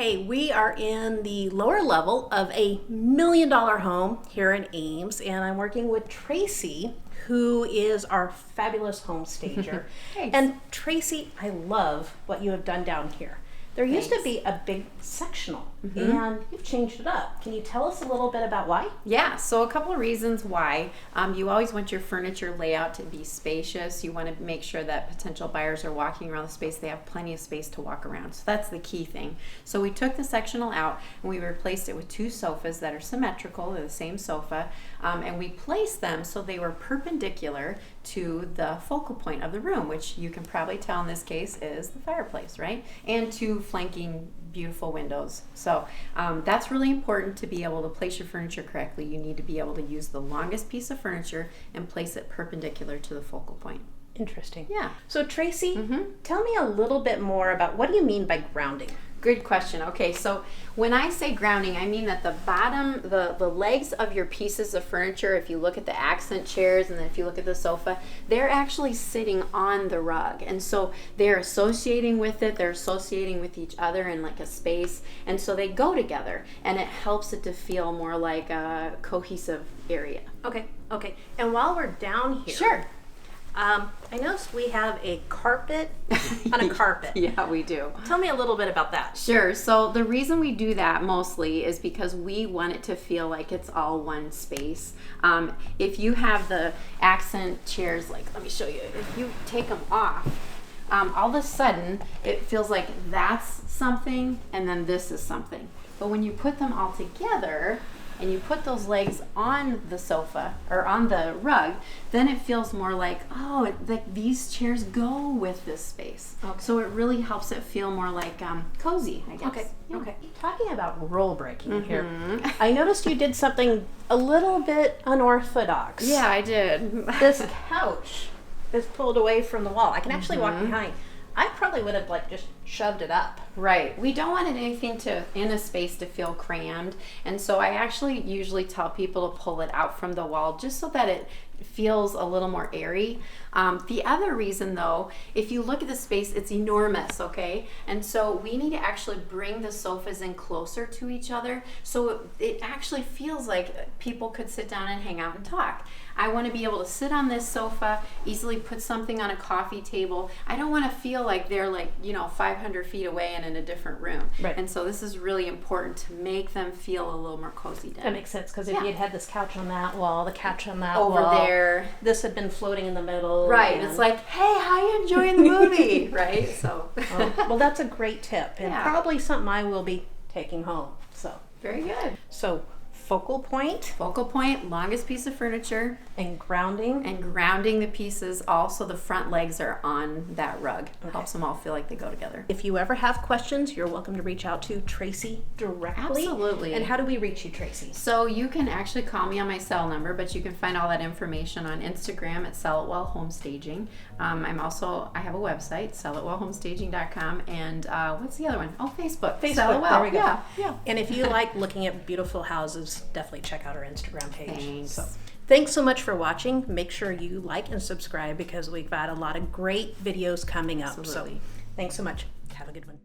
Hey, we are in the lower level of a $1 million home here in Ames, and I'm working with Tracy, who is our fabulous home stager. And Tracy, I love what you have done down here. There used to be a big sectional, and you've changed it up. Can you tell us a little bit about why? Yeah, so a couple of reasons why. You always want your furniture layout to be spacious. You want to make sure that potential buyers are walking around the space, they have plenty of space to walk around. So that's the key thing. So we took the sectional out and we replaced it with 2 sofas that are symmetrical, they're the same sofa, and we placed them so they were perpendicular to the focal point of the room, which you can probably tell in this case is the fireplace, right? And 2 flanking beautiful windows. So that's really important to be able to place your furniture correctly. You need to be able to use the longest piece of furniture and place it perpendicular to the focal point. Interesting. Yeah. So Tracy, tell me a little bit more about what do you mean by grounding? Good question. Okay, so when I say grounding, I mean that the bottom, the legs of your pieces of furniture, if you look at the accent chairs and then if you look at the sofa, they're actually sitting on the rug. And so they're associating with it, they're associating with each other in like a space. And so they go together and it helps it to feel more like a cohesive area. Okay. And while we're down here, Sure. I noticed we have a carpet on a carpet. Yeah, we do. Tell me a little bit about that. Sure. So the reason we do that mostly is because we want it to feel like it's all one space. If you have the accent chairs, like let me show you, if you take them off, all of a sudden it feels like that's something and then this is something. But when you put them all together, and you put those legs on the sofa or on the rug, then it feels more like, oh, like these chairs go with this space. Okay. So it really helps it feel more like cozy, I guess. Okay. Yeah. Okay. Talking about rule breaking here, I noticed you did something a little bit unorthodox. Yeah, I did. This couch is pulled away from the wall. I can actually walk behind. I probably would have like just shoved it up. Right. We don't want anything in a space to feel crammed. And so I actually usually tell people to pull it out from the wall just so that it feels a little more airy. The other reason though, if you look at the space, it's enormous, okay? And so we need to actually bring the sofas in closer to each other so it actually feels like people could sit down and hang out and talk. I want to be able to sit on this sofa, easily put something on a coffee table. I don't want to feel like they're like, 500 feet away and in a different room. Right. And so this is really important to make them feel a little more cozy down. That makes sense, because if you'd had this couch on that wall, the couch on that over wall, there, this had been floating in the middle. right? and- It's like, hey, how you enjoying the movie, right? So, well, that's a great tip, and Yeah. probably something I will be taking home. very good. So focal point Focal point, longest piece of furniture, and grounding. and grounding the pieces. Also, the front legs are on that rug. Helps them all feel like they go together. If you ever have questions, you're welcome to reach out to Tracy directly. Absolutely. And how do we reach you, Tracy? So you can actually call me on my cell number, but you can find all that information on Instagram at Sell It Well Home Staging. I have a website, sellitwellhomestaging.com, and what's the other one? Oh, Facebook. Sell It Well. There we go. Yeah. And if you like looking at beautiful houses, definitely check out our Instagram page. Thanks. So, thanks so much for watching. Make sure you like and subscribe because we've got a lot of great videos coming up. Absolutely. So thanks so much. Have a good one.